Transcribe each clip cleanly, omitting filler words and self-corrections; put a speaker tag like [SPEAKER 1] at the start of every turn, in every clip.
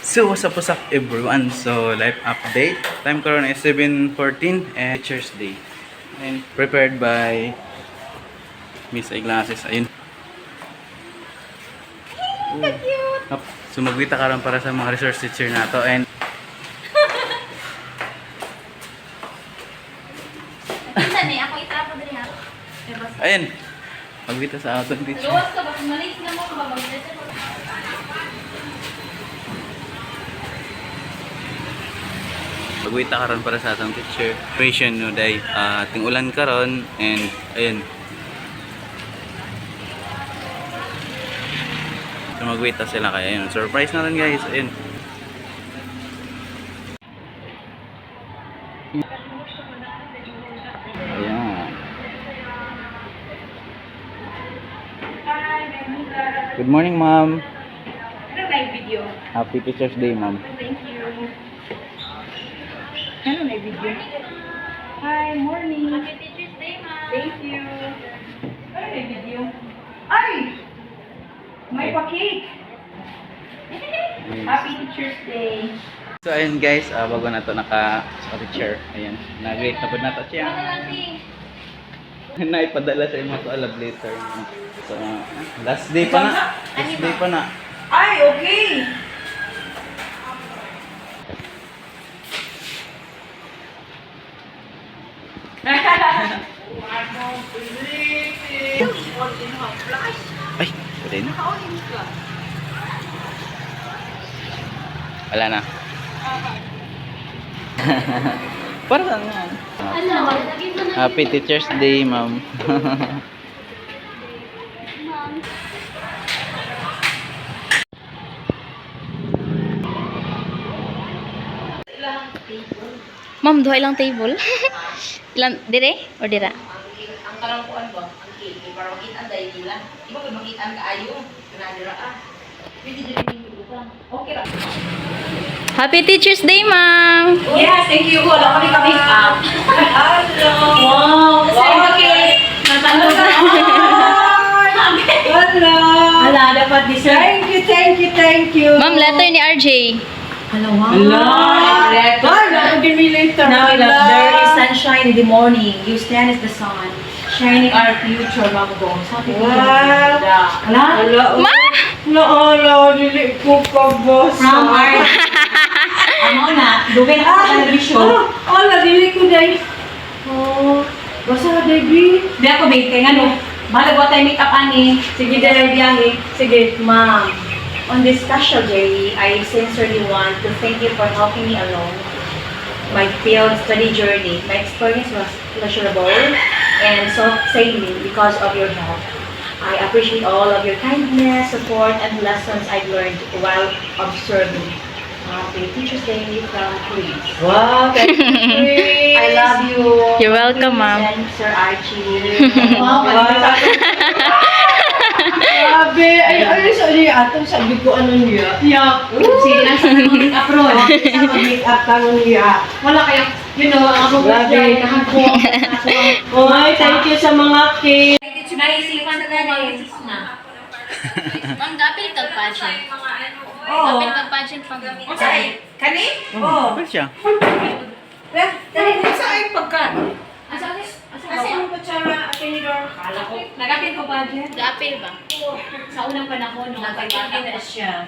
[SPEAKER 1] So, what's up everyone? So, life update. Time ko ron is 7:14 and Teacher's Day. And prepared by Miss Eyeglasses. Ayun. Cute! Sumagwita ka ron para sa mga resource teacher na to. And
[SPEAKER 2] Ako itapo din ha.
[SPEAKER 1] ayun. Magwita sa ating teacher.
[SPEAKER 2] Luwas ka ba? Malis na mo ka ba?
[SPEAKER 1] Magwita ka ron para sa ating teacher. Patient no day. Ating ulan ka ron. And ayun. So, magwita sila kaya yun. Surprise na rin guys. Ayun. Ayan. Good morning, ma'am.
[SPEAKER 2] Ano na yung video?
[SPEAKER 1] Happy Teacher's Day, ma'am.
[SPEAKER 2] Thank you. Ano na yung video? Hi, morning. Happy Teacher's Day, ma'am. Thank you. Ano na yung video? Ay! May pa-cake! Happy Teacher's Day.
[SPEAKER 1] So, ayun guys, bago na to naka-teacher. Ayan, nag-greet na po na to siya. Naipadala sa mga to love letter. So, last day pa na. Last day pa na.
[SPEAKER 2] Ay, okay!
[SPEAKER 1] Ay, pwede na. Wala na. Para saan yan? Happy Teacher's Day, ma'am.
[SPEAKER 3] Ma'am, duha ilang table. Ilan dire or dira?
[SPEAKER 4] Ang kalampuan ba? Ang kiki para makita dahil nila. Iba ba makita ang kaayo? Kanadira Pwede din yung utang. Okay ra.
[SPEAKER 3] Happy Teacher's Day, ma'am.
[SPEAKER 4] Yes, thank you. Wala kami ka-make up. Hello. Wow. Wow. Okay. Natanong na. Hello. Hala, dapat deserve.
[SPEAKER 2] Thank you.
[SPEAKER 3] Ma'am, letter ni RJ.
[SPEAKER 4] Hello. Wow. Now, there is sunshine in the morning. You stand as the sun, shining our future, Mambo.
[SPEAKER 2] Wow.
[SPEAKER 4] Hello.
[SPEAKER 3] Ma!
[SPEAKER 2] Naala, dili ko ka boss.
[SPEAKER 4] From our... Ano na, dugay na sa television.
[SPEAKER 2] Ala, dili ko dahil. Oh, basta na, baby.
[SPEAKER 4] Di ako, babe, kaya nga no, bahala ko tayo make-up ani. Sige, dahil biyahe.
[SPEAKER 2] Sige.
[SPEAKER 4] Ma'am, on this special day, I sincerely want to thank you for helping me along my field study journey. My experience was pleasurable and self-sailing because of your help. I appreciate all of your kindness, support, and lessons I've learned while observing. Happy Teacher's Day from Please.
[SPEAKER 2] Wow, thank you.
[SPEAKER 4] I love you.
[SPEAKER 3] You're welcome, ma'am.
[SPEAKER 4] And Sir Archie. Wow,
[SPEAKER 2] Grabe, ay, sorry, atong sabi ko ano niya.
[SPEAKER 4] yeah. Sige lang sa make-up ron.
[SPEAKER 2] Sa make-up tanong niya.
[SPEAKER 4] Wala kayong, you know, ako
[SPEAKER 2] Grabe. Ay, thank you sa mga cake.
[SPEAKER 4] Naisipan ko mag-isis na.
[SPEAKER 3] Ma'am, dapil kag pageant.
[SPEAKER 2] Oo.
[SPEAKER 3] Dapil kag pageant pag.
[SPEAKER 4] Kani?
[SPEAKER 2] Oo.
[SPEAKER 1] Bakit siya?
[SPEAKER 2] Dali, sa ay pagka.
[SPEAKER 4] Kasi
[SPEAKER 2] ang kutsara, atinidor.
[SPEAKER 4] Kala ko. Nagapin ko ba dyan?
[SPEAKER 3] Dapil ba?
[SPEAKER 4] Sa unang panahon, nung nagpapagin na siya.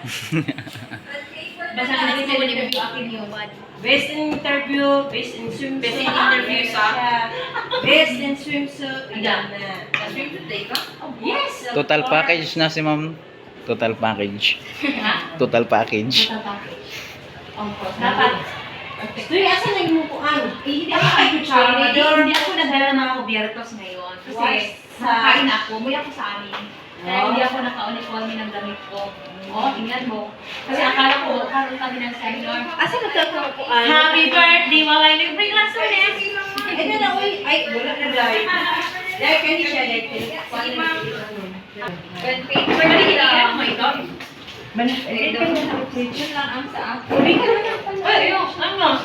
[SPEAKER 4] Basta
[SPEAKER 3] Ano
[SPEAKER 4] natin
[SPEAKER 3] mo
[SPEAKER 4] sa
[SPEAKER 3] ni
[SPEAKER 4] libro
[SPEAKER 3] mo
[SPEAKER 4] akin yun.
[SPEAKER 2] Best in interview, best in swimsuit.
[SPEAKER 4] Best in interview sa?
[SPEAKER 2] Best in swimsuit.
[SPEAKER 4] Ayan.
[SPEAKER 2] Ayan na.
[SPEAKER 4] Swim today ka? Yes!
[SPEAKER 1] Total package na si ma'am. Total package.
[SPEAKER 4] Ha?
[SPEAKER 1] Total package.
[SPEAKER 4] Dapat.
[SPEAKER 2] Uy, asa na yung mukuan?
[SPEAKER 4] Hindi ako ay kutsara. Hindi ako nagdala ng ako biyertos ngayon. Kasi nakakain ako, mula ko sa amin. Kaya hindi ako naka-uniforme ng damit ko. Oo, tingnan mo. Kasi akala ko, karoon kami ng seminar.
[SPEAKER 2] Asa na tayo mukuan?
[SPEAKER 4] Happy birthday! Walay nag-bring lang sa nest!
[SPEAKER 2] Ay, na, uy. Ay, wala na live. Dahil kani siya, dahil
[SPEAKER 4] Sige, ma'am. Pwede lang. Oh my God.
[SPEAKER 2] Yun lang ang sa ako.
[SPEAKER 4] Ay,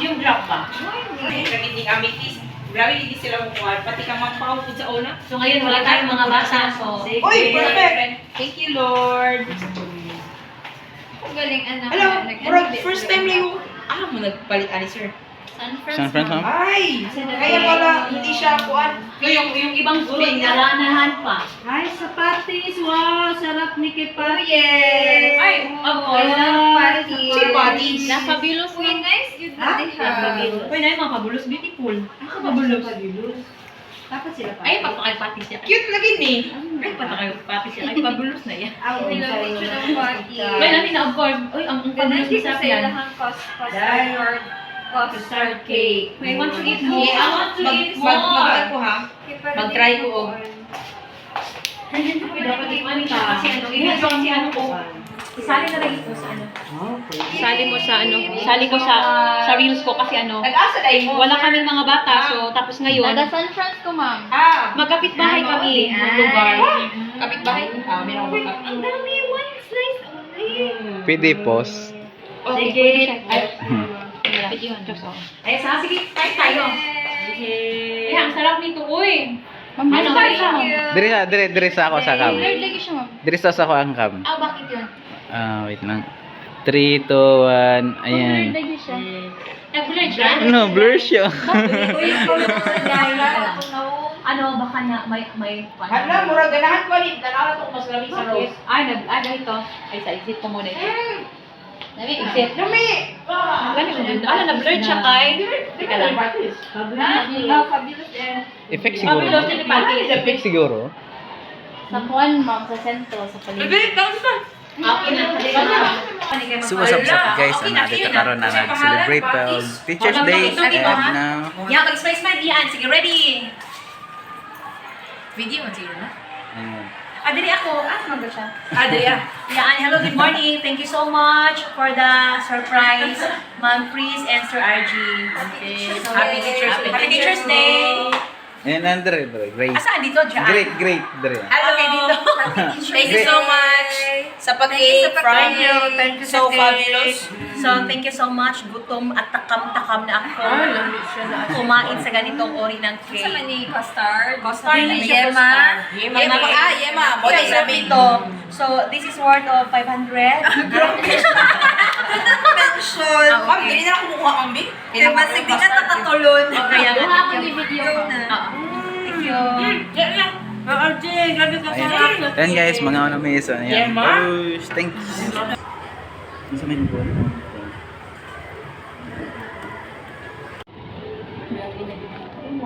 [SPEAKER 4] yung drop ba?
[SPEAKER 5] Kami di amethyst. Grabe hindi sila mukuha. Pati ka mampahupod sa una.
[SPEAKER 4] So ngayon wala tayong mga bata. So,
[SPEAKER 2] Uy, perfect.
[SPEAKER 5] Thank you, Lord.
[SPEAKER 2] galing anak.
[SPEAKER 5] Hello, murag first time lang yung mo nagpalit ani sir.
[SPEAKER 1] San Fran, ma'am?
[SPEAKER 5] Ay, kaya pala hindi siya kuan. Yung ibang gulo
[SPEAKER 4] Pinaranahan pa.
[SPEAKER 2] Ay, sapatis. Wow, sarap ni Kipa.
[SPEAKER 5] yes. Ay, ako.
[SPEAKER 2] I love patis.
[SPEAKER 5] Si patis.
[SPEAKER 3] Nakabilos
[SPEAKER 2] Uy, nice. Good
[SPEAKER 5] Ha?
[SPEAKER 2] na ha.
[SPEAKER 4] Uy, na yung mga pabulos, beautiful.
[SPEAKER 2] Ako mabulos. Dapat sila pa.
[SPEAKER 4] Ay, papakagpatis siya.
[SPEAKER 5] Cute lagi ni.
[SPEAKER 4] Ay, papakagpatis siya. Ay, pabulos na yan.
[SPEAKER 2] Ako nila picture ng patis.
[SPEAKER 4] Uy, namin na-of course. Uy, ang pabulos
[SPEAKER 2] Ganun
[SPEAKER 4] sa
[SPEAKER 2] sa
[SPEAKER 4] yan.
[SPEAKER 2] ilahang custard cake.
[SPEAKER 4] I want to eat more.
[SPEAKER 5] Yeah,
[SPEAKER 4] I want to eat more.
[SPEAKER 5] Mag ko ha.
[SPEAKER 4] Mag-try ko, oh. Dapat ikman siya kasi ano, kasi ano ko. Isali na lang ito sa ano. Isali mo sa ano, isali ko sa reels ko kasi ano,
[SPEAKER 5] Nag-asa dai mo.
[SPEAKER 4] wala kaming mga bata, so tapos ngayon,
[SPEAKER 3] Taga San Francisco, ma'am.
[SPEAKER 4] magkapit-bahay kami, maglugar.
[SPEAKER 5] Kapit-bahay. Meron ko kapit.
[SPEAKER 2] Ang dami. One slice only.
[SPEAKER 1] PD post.
[SPEAKER 4] Sige.
[SPEAKER 3] Wala.
[SPEAKER 4] Ay, sige, kain tayo. Eh, ang sarap nito, uy.
[SPEAKER 3] Ma'am,
[SPEAKER 4] Ano,
[SPEAKER 3] blurred siya,
[SPEAKER 4] ano?
[SPEAKER 3] ma'am.
[SPEAKER 1] Dire sa ako sa cam.
[SPEAKER 3] Blurred lagi siya, ma'am.
[SPEAKER 1] Dire sa ako ang cam.
[SPEAKER 4] Ah, bakit yun?
[SPEAKER 1] Wait lang. 3, 2, 1.
[SPEAKER 3] Blurred
[SPEAKER 1] Ayan.
[SPEAKER 3] lagi siya.
[SPEAKER 4] Nag-blur siya?
[SPEAKER 1] Ano, blur siya.
[SPEAKER 4] Ano, baka na may
[SPEAKER 5] Hala, mura ganahan ko ni. Tanaw to mas lami sa rose.
[SPEAKER 4] Ay, ito. Ay, sa exit ko muna ito. Exit.
[SPEAKER 5] Dumi.
[SPEAKER 4] Ano, na-blurred siya kay? Teka lang.
[SPEAKER 2] Fabulous din.
[SPEAKER 1] Effect siguro.
[SPEAKER 4] Fabulous din ni Pati.
[SPEAKER 1] Effect siguro.
[SPEAKER 3] Sa Juan, ma'am, sa sentro, sa paligid.
[SPEAKER 4] Okay na.
[SPEAKER 1] So what's up guys? Dito karon na nag-celebrate Teacher's Day and now
[SPEAKER 4] Yeah, mag-smile yan. Sige, ready. Video mo siguro na? Dali ako. Ano siya?
[SPEAKER 5] Dali
[SPEAKER 4] Yeah, hello, good morning. Thank you so much for the surprise, Ma'am Pris and Sir RG. Okay. So,
[SPEAKER 5] Happy Teacher's Day.
[SPEAKER 4] Happy Teacher's Day.
[SPEAKER 1] and Andre, great.
[SPEAKER 4] Asaan dito, Diyan?
[SPEAKER 1] Great, Dre.
[SPEAKER 5] Hello.
[SPEAKER 4] Okay, dito.
[SPEAKER 5] Thank you so much sa pag-cake from
[SPEAKER 2] Thank you
[SPEAKER 5] So
[SPEAKER 2] sa
[SPEAKER 5] Fabulous.
[SPEAKER 4] So, thank you so much. Gutom at takam-takam na ako. Kumain sa ganitong ori ng cake.
[SPEAKER 2] Sa ni custard.
[SPEAKER 4] Custard na siya,
[SPEAKER 2] Yema.
[SPEAKER 4] custard.
[SPEAKER 5] Yema. Boy, sabi
[SPEAKER 4] Ito. So, this is worth of 500.
[SPEAKER 5] mention. Ma'am, dili na ako kumuha ang big.
[SPEAKER 2] Masig di ka nakatulon.
[SPEAKER 4] Okay, yan.
[SPEAKER 3] Kuha ako ni video ko.
[SPEAKER 4] Thank you.
[SPEAKER 1] Ayan guys, mga ano may isa. Ayan.
[SPEAKER 5] ma?
[SPEAKER 1] Push. Thank you. Ano sa menu po?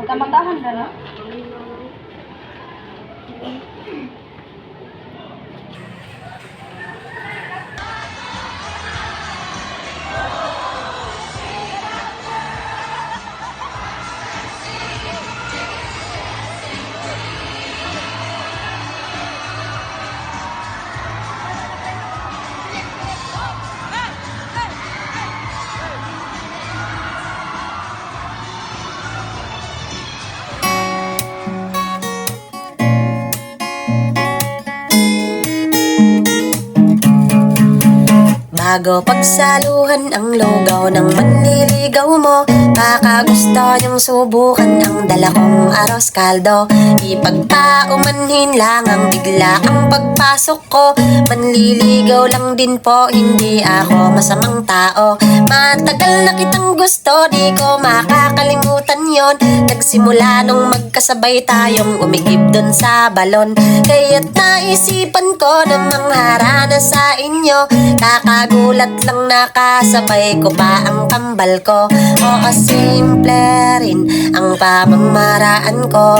[SPEAKER 2] Tamatahan ka na?
[SPEAKER 6] Bago pagsaluhan ang lugaw ng manliligaw mo, baka gusto niyong subukan ang dala kong aros kaldo. Ipagpaumanhin lang ang bigla ang pagpasok ko. Manliligaw lang din po, hindi ako masamang tao. Matagal na kitang gusto, di ko makakalimutan yon. Nagsimula nung magkasabay tayong umigib dun sa balon. Kaya't naisipan ko na mangharana sa inyo. Kakagulat lang nakasabay ko pa ang kambal ko. Oo, simple rin ang pamamaraan ko.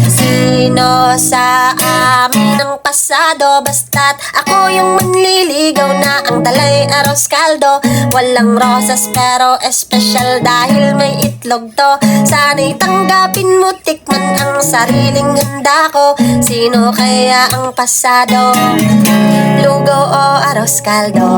[SPEAKER 6] Sino sa amin ang pasado? Basta't ako yung manliligaw na ang dalay aros kaldo. Walang rosas pero espesyal dahil may itlog to. Sana'y tanggapin mo, tikman ang sariling handa ko. Sino kaya ang pasado? Lugaw o aros kaldo?